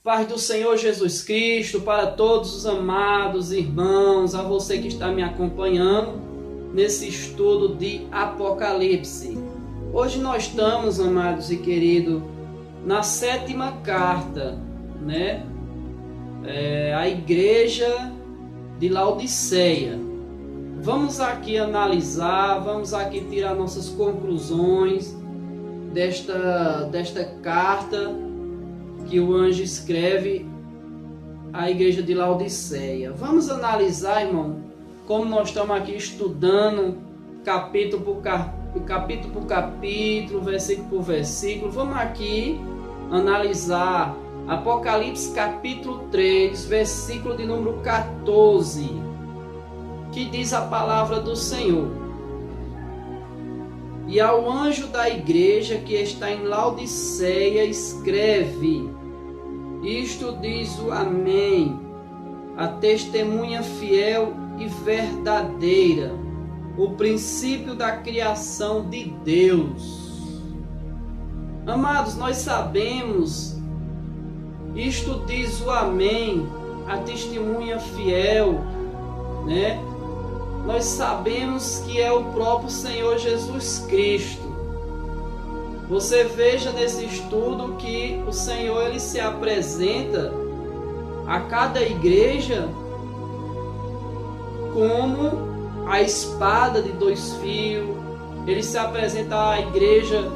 Paz do Senhor Jesus Cristo para todos os amados irmãos, a você que está me acompanhando nesse estudo de Apocalipse. Hoje nós estamos, amados e queridos, na 7ª carta, a igreja de Laodiceia. Vamos aqui analisar, vamos aqui tirar nossas conclusões desta carta que o anjo escreve à igreja de Laodiceia. Vamos analisar, irmão, como nós estamos aqui estudando capítulo por capítulo, versículo por versículo. Vamos aqui analisar Apocalipse capítulo 3, versículo de número 14, que diz a palavra do Senhor: E ao anjo da igreja que está em Laodiceia escreve: Isto diz o Amém, a testemunha fiel e verdadeira, o princípio da criação de Deus. Amados, nós sabemos, isto diz o Amém, a testemunha fiel, Nós sabemos que é o próprio Senhor Jesus Cristo. Você veja nesse estudo que o Senhor ele se apresenta a cada igreja como a espada de 2 fios. Ele se apresenta à igreja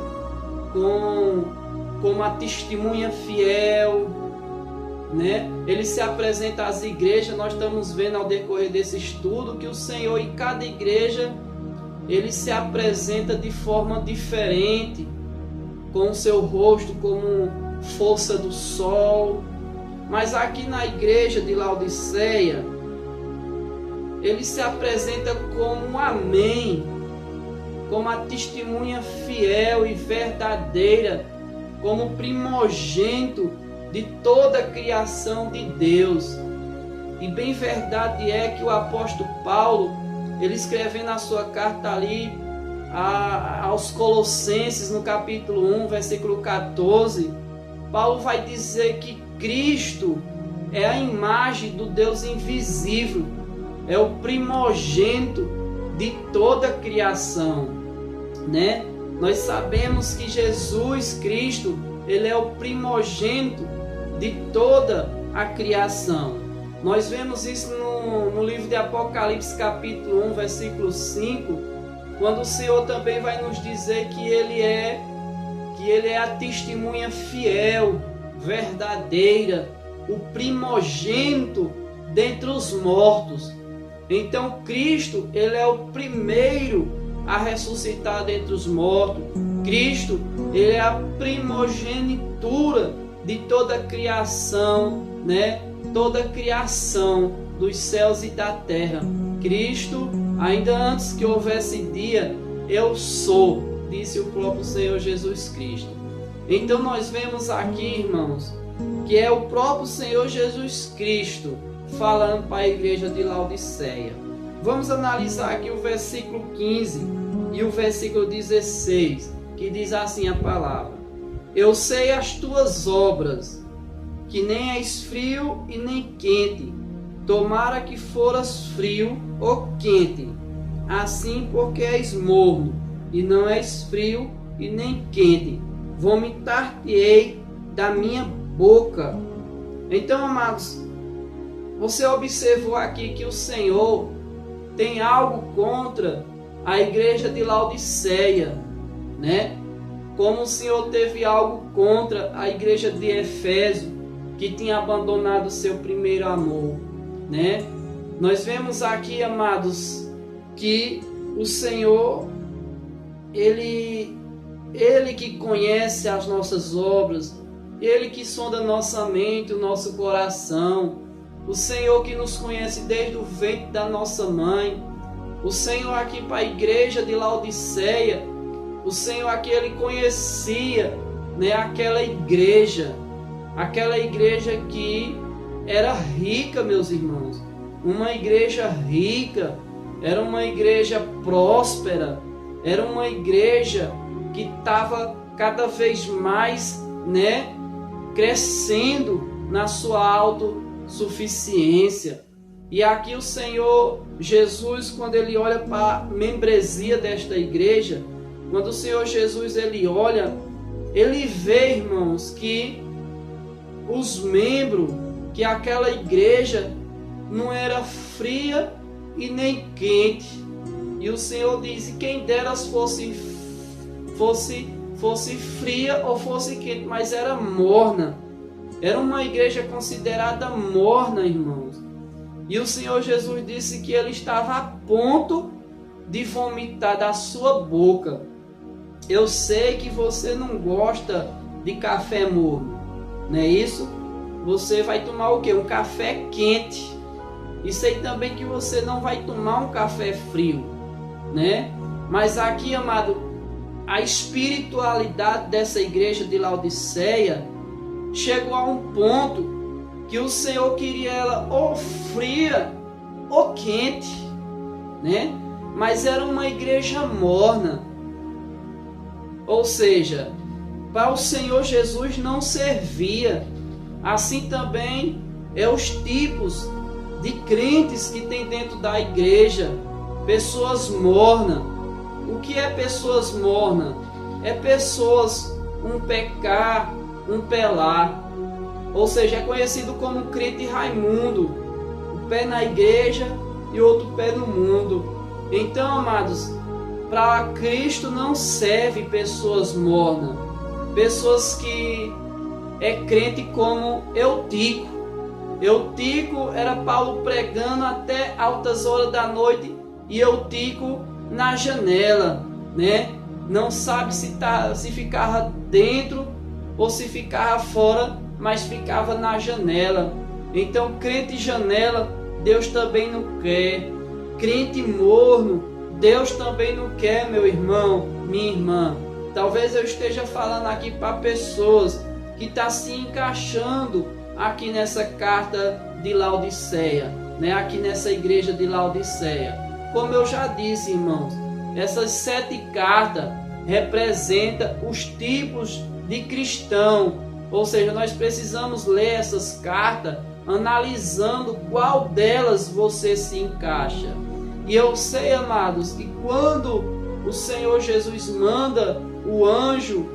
como a testemunha fiel, Ele se apresenta às igrejas. Nós estamos vendo ao decorrer desse estudo que o Senhor em cada igreja ele se apresenta de forma diferente, com o seu rosto como força do sol. Mas aqui na igreja de Laodiceia ele se apresenta como um Amém, como a testemunha fiel e verdadeira, como primogênito de toda a criação de Deus. E bem verdade é que o apóstolo Paulo, ele escrevendo a sua carta ali aos Colossenses, no capítulo 1, versículo 14, Paulo vai dizer que Cristo é a imagem do Deus invisível, é o primogênito de toda a criação, Nós sabemos que Jesus Cristo, ele é o primogênito de toda a criação. Nós vemos isso no livro de Apocalipse capítulo 1, versículo 5, quando o Senhor também vai nos dizer que Ele é a testemunha fiel, verdadeira, o primogênito dentre os mortos. Então Cristo, ele é o primeiro a ressuscitar dentre os mortos. Cristo, ele é a primogenitura de toda a criação, Toda a criação dos céus e da terra. Cristo, ainda antes que houvesse dia, eu sou, disse o próprio Senhor Jesus Cristo. Então nós vemos aqui, irmãos, que é o próprio Senhor Jesus Cristo falando para a igreja de Laodiceia. Vamos analisar aqui o versículo 15 e o versículo 16, que diz assim a palavra: Eu sei as tuas obras, que nem és frio e nem quente. Tomara que foras frio ou quente. Assim, porque és morno, e não és frio e nem quente, vomitar-te-ei da minha boca. Então, amados, você observou aqui que o Senhor tem algo contra a igreja de Laodiceia, Como o Senhor teve algo contra a igreja de Éfeso, que tinha abandonado seu primeiro amor, Nós vemos aqui, amados, que o Senhor, Ele que conhece as nossas obras, Ele que sonda nossa mente, o nosso coração, o Senhor que nos conhece desde o ventre da nossa mãe, o Senhor aqui para a igreja de Laodiceia, o Senhor aqui ele conhecia, aquela igreja que era rica, meus irmãos, uma igreja rica, era uma igreja próspera, era uma igreja que estava cada vez mais, crescendo na sua autossuficiência. E aqui o Senhor Jesus, quando ele olha para a membresia desta igreja, quando o Senhor Jesus ele olha, ele vê, irmãos, que os membros, que aquela igreja não era fria e nem quente. E o Senhor diz: quem deras fosse fria ou fosse quente, mas era morna. Era uma igreja considerada morna, irmãos. E o Senhor Jesus disse que ele estava a ponto de vomitar da sua boca. Eu sei que você não gosta de café morno, não é isso? Você vai tomar o quê? Um café quente. E sei também que você não vai tomar um café frio, né? Mas aqui, amado, a espiritualidade dessa igreja de Laodiceia chegou a um ponto que o Senhor queria ela ou fria ou quente, né? Mas era uma igreja morna. Ou seja, para o Senhor Jesus não servia. Assim também é os tipos de crentes que tem dentro da igreja. Pessoas mornas. O que é pessoas mornas? É pessoas um pecar, um pelar. Ou seja, é conhecido como crente Raimundo. Um pé na igreja e outro pé no mundo. Então, amados, para Cristo não serve pessoas mornas. Pessoas que é crente como Eutico. Eutico era Paulo pregando até altas horas da noite e Eutico na janela, né? Não sabe se ficava dentro ou se ficava fora, mas ficava na janela. Então, crente janela, Deus também não quer. Crente morno, Deus também não quer, meu irmão, minha irmã. Talvez eu esteja falando aqui para pessoas que estão se encaixando aqui nessa carta de Laodiceia, né? Aqui nessa igreja de Laodiceia. Como eu já disse, irmãos, essas 7 cartas representam os tipos de cristão. Ou seja, nós precisamos ler essas cartas analisando qual delas você se encaixa. E eu sei, amados, que quando o Senhor Jesus manda o anjo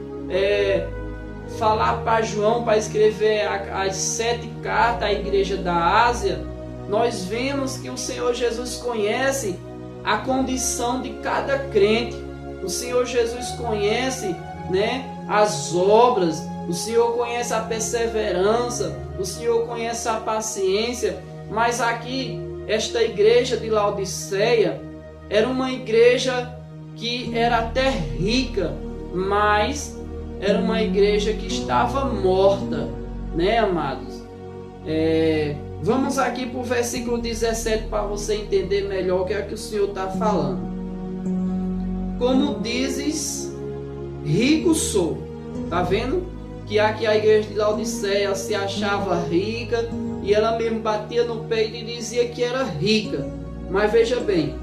falar para João para escrever as 7 cartas à igreja da Ásia, nós vemos que o Senhor Jesus conhece a condição de cada crente. O Senhor Jesus conhece, né, as obras, o Senhor conhece a perseverança, o Senhor conhece a paciência. Mas aqui, esta igreja de Laodiceia era uma igreja que era até rica, mas era uma igreja que estava morta, né, amados? Vamos aqui para o versículo 17 para você entender melhor o que é que o Senhor está falando. Como dizes, rico sou. Tá vendo? Que aqui a igreja de Laodiceia se achava rica e ela mesmo batia no peito e dizia que era rica. Mas veja bem,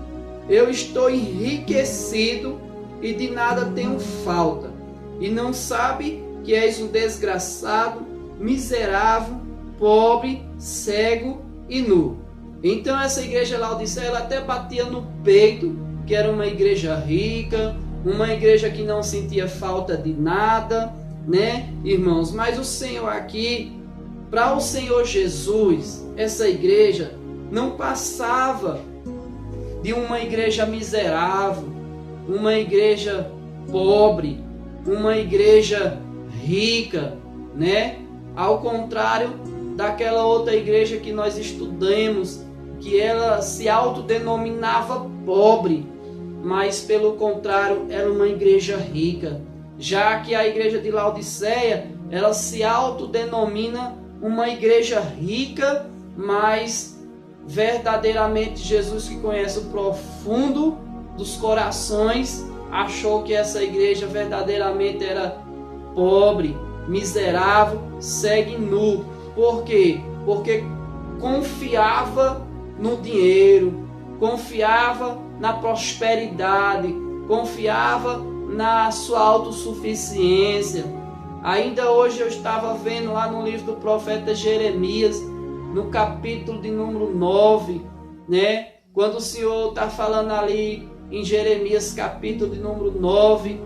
eu estou enriquecido e de nada tenho falta. E não sabe que és um desgraçado, miserável, pobre, cego e nu. Então essa igreja Laodiceia, ela até batia no peito que era uma igreja rica, uma igreja que não sentia falta de nada, né, irmãos? Mas o Senhor aqui, para o Senhor Jesus, essa igreja não passava de uma igreja miserável, uma igreja pobre, uma igreja rica, né? Ao contrário daquela outra igreja que nós estudamos, que ela se autodenominava pobre, mas pelo contrário era uma igreja rica. Já que a igreja de Laodiceia, ela se autodenomina uma igreja rica, mas verdadeiramente Jesus, que conhece o profundo dos corações, achou que essa igreja verdadeiramente era pobre, miserável, cego e nu. Por quê? Porque confiava no dinheiro, confiava na prosperidade, confiava na sua autossuficiência. Ainda hoje eu estava vendo lá no livro do profeta Jeremias, no capítulo de número 9, né? Quando o Senhor está falando ali em Jeremias capítulo de número 9,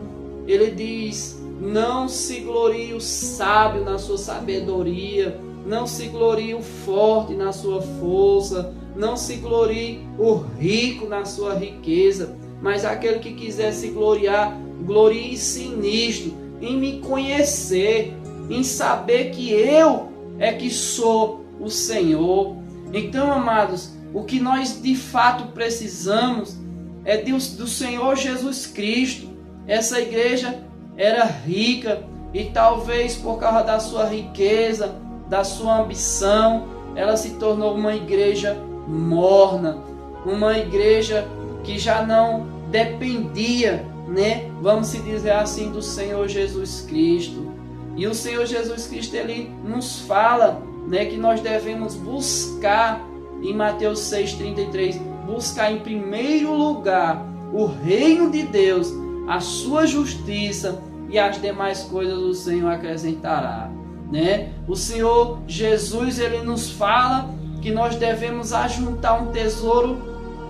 ele diz: não se glorie o sábio na sua sabedoria, não se glorie o forte na sua força, não se glorie o rico na sua riqueza, mas aquele que quiser se gloriar, glorie-se nisto, em me conhecer, em saber que eu é que sou o Senhor. Então, amados, o que nós de fato precisamos é do Senhor Jesus Cristo. Essa igreja era rica e talvez por causa da sua riqueza, da sua ambição, ela se tornou uma igreja morna, uma igreja que já não dependia, né? Vamos se dizer assim, do Senhor Jesus Cristo. E o Senhor Jesus Cristo, ele nos fala, né, que nós devemos buscar, em Mateus 6,33, buscar em primeiro lugar o reino de Deus, a sua justiça, e as demais coisas o Senhor acrescentará, né? O Senhor Jesus, ele nos fala que nós devemos ajuntar um tesouro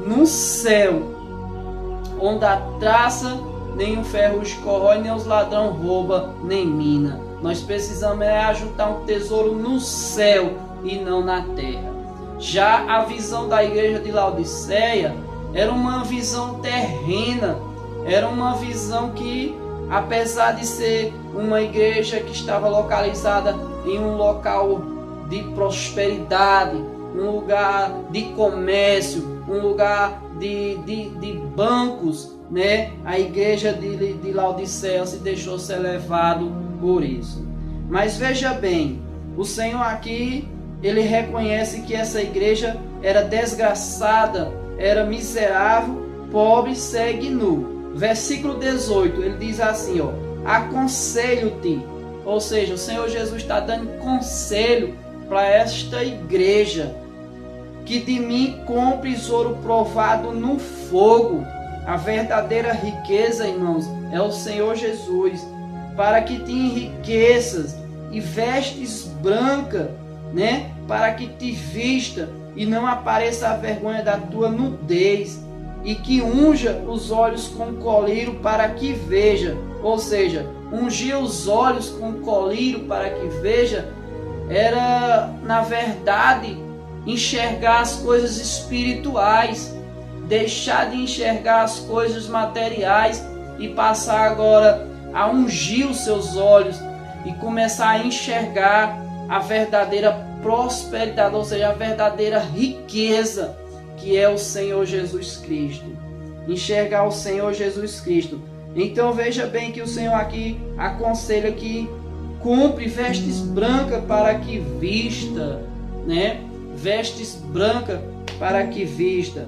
no céu, onde a traça nem o ferrugem corrói, nem os ladrões roubam, nem mina. Nós precisamos ajuntar um tesouro no céu e não na terra. Já a visão da igreja de Laodiceia era uma visão terrena, era uma visão que, apesar de ser uma igreja que estava localizada em um local de prosperidade, um lugar de comércio, um lugar de bancos, né? A igreja de Laodiceia se deixou ser levado por isso. Mas veja bem, o Senhor aqui, ele reconhece que essa igreja era desgraçada, era miserável, pobre, cega e nu. Versículo 18, ele diz assim, ó: aconselho-te. Ou seja, o Senhor Jesus está dando conselho para esta igreja, que de mim compres ouro provado no fogo. A verdadeira riqueza, irmãos, é o Senhor Jesus, para que te enriqueças e vestes branca, né? Para que te vista e não apareça a vergonha da tua nudez, e que unja os olhos com colírio para que veja. Ou seja, ungir os olhos com colírio para que veja era, na verdade, enxergar as coisas espirituais, deixar de enxergar as coisas materiais e passar agora a ungir os seus olhos e começar a enxergar a verdadeira prosperidade, ou seja, a verdadeira riqueza, que é o Senhor Jesus Cristo. Enxergar o Senhor Jesus Cristo. Então veja bem que o Senhor aqui aconselha que compre vestes brancas para que vista, né? Vestes brancas para que vista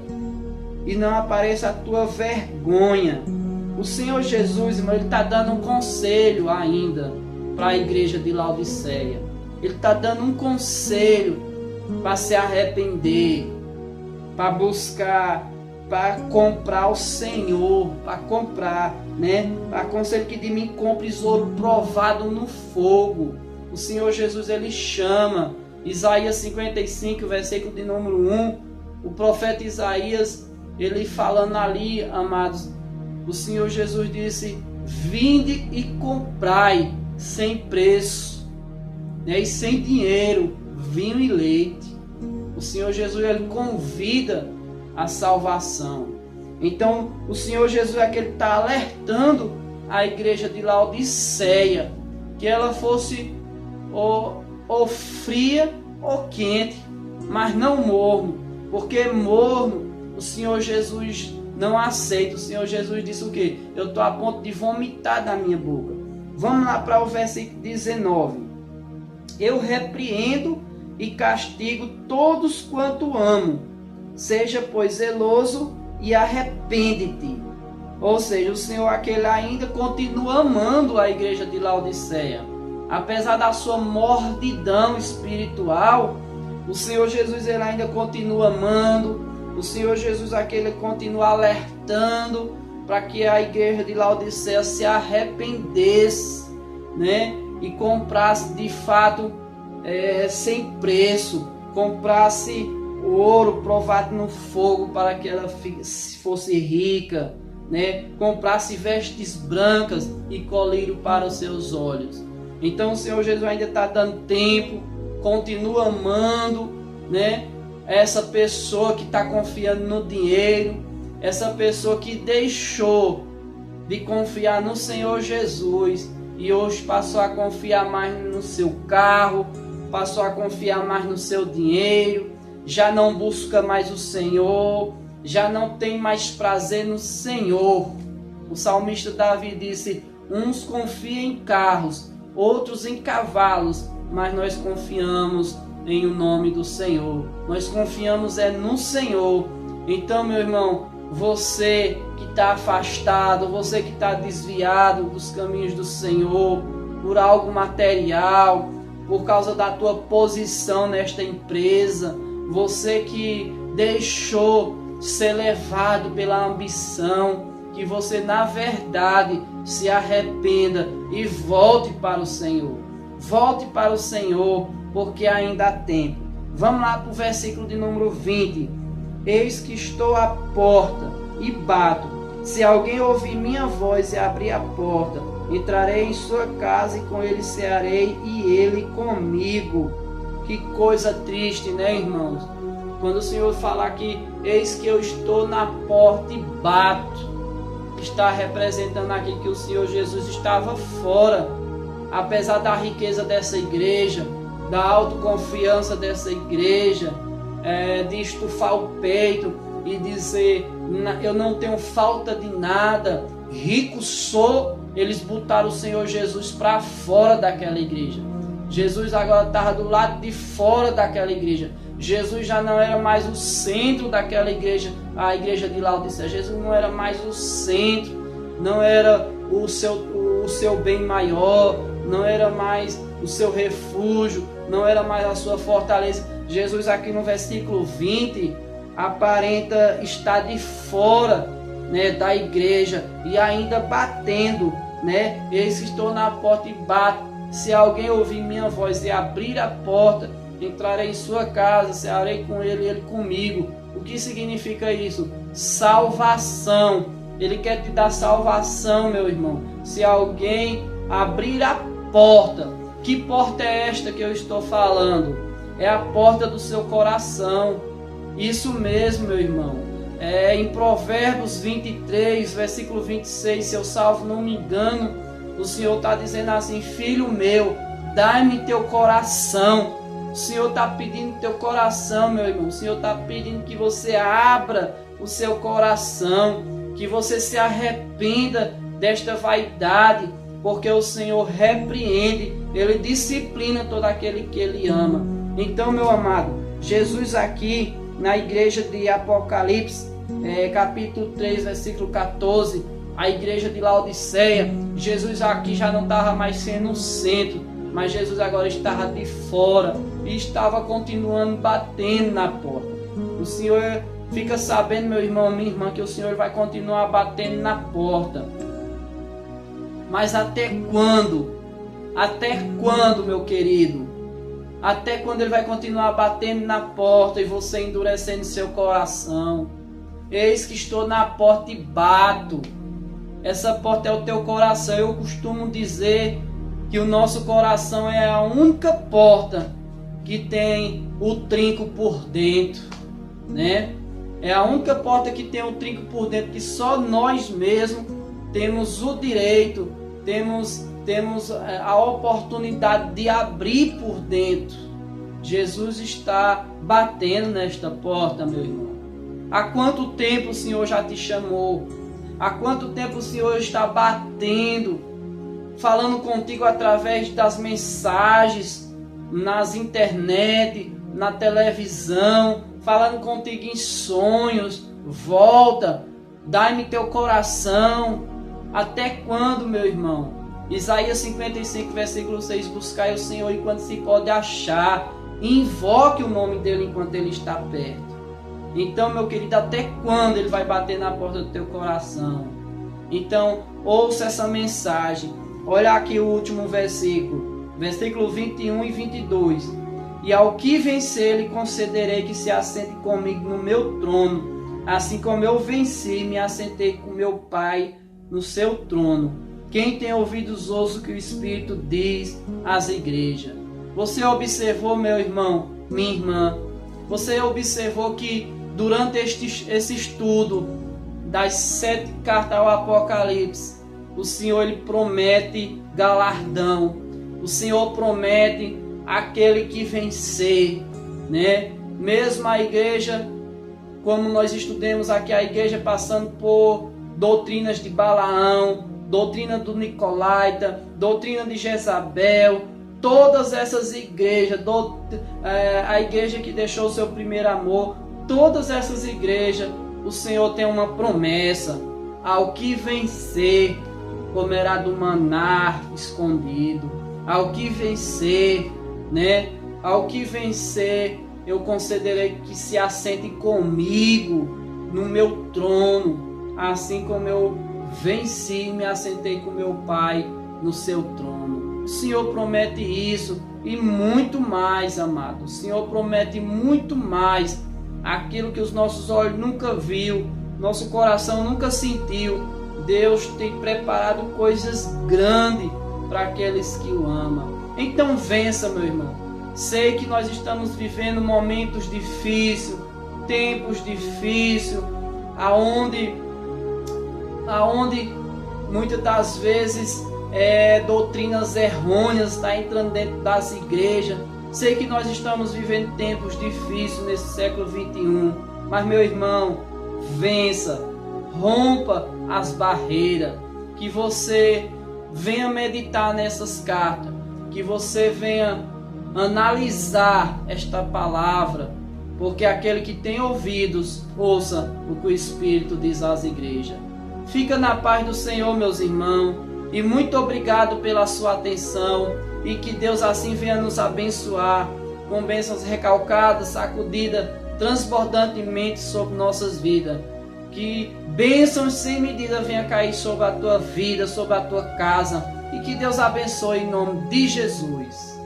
e não apareça a tua vergonha. O Senhor Jesus, irmão, ele está dando um conselho ainda para a igreja de Laodiceia. Ele está dando um conselho para se arrepender, para buscar, para comprar o Senhor, para comprar, né? Aconselho que de mim compres ouro provado no fogo. O Senhor Jesus, ele chama. Isaías 55, versículo de número 1, o profeta Isaías, ele falando ali, amados, o Senhor Jesus disse: vinde e comprai sem preço, né? E sem dinheiro, vinho e leite. O Senhor Jesus, ele convida a salvação. Então o Senhor Jesus é que ele está alertando a igreja de Laodiceia, que ela fosse ou fria ou quente, mas não morno, porque morno o Senhor Jesus não aceita. O Senhor Jesus disse o quê? Eu estou a ponto de vomitar da minha boca. Vamos lá para o versículo 19. Eu repreendo e castigo todos quanto amo. Seja, pois, zeloso e arrepende-te. Ou seja, o Senhor aquele ainda continua amando a igreja de Laodiceia. Apesar da sua mordidão espiritual, o Senhor Jesus ele ainda continua amando. O Senhor Jesus aquele continua alertando para que a igreja de Laodiceia se arrependesse, né? e comprasse de fato sem preço, comprasse ouro provado no fogo para que ela fosse rica, né? Comprasse vestes brancas e colírio para os seus olhos. Então o Senhor Jesus ainda está dando tempo, continua amando, né? Essa pessoa que está confiando no dinheiro, essa pessoa que deixou de confiar no Senhor Jesus e hoje passou a confiar mais no seu carro, passou a confiar mais no seu dinheiro, já não busca mais o Senhor, já não tem mais prazer no Senhor. O salmista Davi disse: uns confiam em carros, outros em cavalos, mas nós confiamos em o nome do Senhor. Nós confiamos no Senhor. Então, meu irmão, você que está afastado, você que está desviado dos caminhos do Senhor, por algo material, por causa da tua posição nesta empresa, você que deixou ser levado pela ambição, que você na verdade se arrependa e volte para o Senhor. Volte para o Senhor, porque ainda há tempo. Vamos lá para o versículo de número 20. Eis que estou à porta e bato. Se alguém ouvir minha voz e abrir a porta, entrarei em sua casa e com ele cearei e ele comigo. Que coisa triste, né, irmãos? Quando o Senhor fala aqui, eis que eu estou na porta e bato, está representando aqui que o Senhor Jesus estava fora. Apesar da riqueza dessa igreja, da autoconfiança dessa igreja, de estufar o peito e dizer, eu não tenho falta de nada, rico sou, eles botaram o Senhor Jesus para fora daquela igreja. Jesus agora estava do lado de fora daquela igreja. Jesus já não era mais o centro daquela igreja, a igreja de Laodiceia. Jesus não era mais o centro, não era o seu bem maior, não era mais o seu refúgio, não era mais a sua fortaleza. Jesus aqui no versículo 20 aparenta estar de fora, né, da igreja e ainda batendo, né? Eis que estou na porta e bato. Se alguém ouvir minha voz e abrir a porta, entrarei em sua casa, cearei com ele e ele comigo. O que significa isso? Salvação. Ele quer te dar salvação, meu irmão. Se alguém abrir a porta, que porta é esta que eu estou falando? É a porta do seu coração. Isso mesmo, meu irmão. Em Provérbios 23, versículo 26, se eu salvo não me engano, o Senhor está dizendo assim: filho meu, dai-me teu coração. O Senhor está pedindo teu coração, meu irmão. O Senhor está pedindo que você abra o seu coração, que você se arrependa desta vaidade, porque o Senhor repreende, Ele disciplina todo aquele que Ele ama. Então, meu amado, Jesus aqui na igreja de Apocalipse, capítulo 3, versículo 14, a igreja de Laodiceia, Jesus aqui já não estava mais sendo o centro, mas Jesus agora estava de fora e estava continuando batendo na porta. O Senhor fica sabendo, meu irmão, minha irmã, que o Senhor vai continuar batendo na porta. Mas até quando? Até quando, meu querido? Até quando Ele vai continuar batendo na porta e você endurecendo seu coração? Eis que estou na porta e bato. Essa porta é o teu coração. Eu costumo dizer que o nosso coração é a única porta que tem o trinco por dentro, né? É a única porta que tem o trinco por dentro, que só nós mesmos temos o direito, temos a oportunidade de abrir por dentro. Jesus está batendo nesta porta, meu irmão. Há quanto tempo o Senhor já te chamou? Há quanto tempo o Senhor está batendo, falando contigo através das mensagens, nas internet, na televisão, falando contigo em sonhos? Volta, dai-me teu coração. Até quando, meu irmão? Isaías 55, versículo 6, buscai o Senhor enquanto se pode achar, invoque o nome dele enquanto ele está perto. Então, meu querido, até quando ele vai bater na porta do teu coração? Então, ouça essa mensagem. Olha aqui o último versículo. Versículo 21 e 22. E ao que vencer, lhe concederei que se assente comigo no meu trono, assim como eu venci e me assentei com meu Pai no seu trono. Quem tem ouvidos, ouça o que o Espírito diz às igrejas. Você observou, meu irmão, minha irmã, você observou que durante esse estudo das 7 cartas ao Apocalipse, o Senhor ele promete galardão, o Senhor promete aquele que vencer, né? Mesmo a igreja, como nós estudamos aqui, a igreja passando por doutrinas de Balaão, doutrina do Nicolaita, doutrina de Jezabel, todas essas igrejas, a igreja que deixou o seu primeiro amor, todas essas igrejas, o Senhor tem uma promessa: ao que vencer, comerá do maná escondido. Ao que vencer, né? Ao que vencer, eu concederei que se assente comigo no meu trono, assim como eu venci e me assentei com meu Pai no seu trono. O Senhor promete isso e muito mais, amado. O Senhor promete muito mais, aquilo que os nossos olhos nunca viu, nosso coração nunca sentiu. Deus tem preparado coisas grandes para aqueles que o amam. Então vença, meu irmão. Sei que nós estamos vivendo momentos difíceis, tempos difíceis, aonde muitas das vezes doutrinas errôneas estão entrando dentro das igrejas. Sei que nós estamos vivendo tempos difíceis nesse século 21, mas meu irmão, vença, rompa as barreiras, que você venha meditar nessas cartas, que você venha analisar esta palavra, porque aquele que tem ouvidos, ouça o que o Espírito diz às igrejas. Fica na paz do Senhor, meus irmãos, e muito obrigado pela sua atenção, e que Deus assim venha nos abençoar com bênçãos recalcadas, sacudidas, transbordantemente sobre nossas vidas. Que bênçãos sem medida venha cair sobre a tua vida, sobre a tua casa, e que Deus abençoe em nome de Jesus.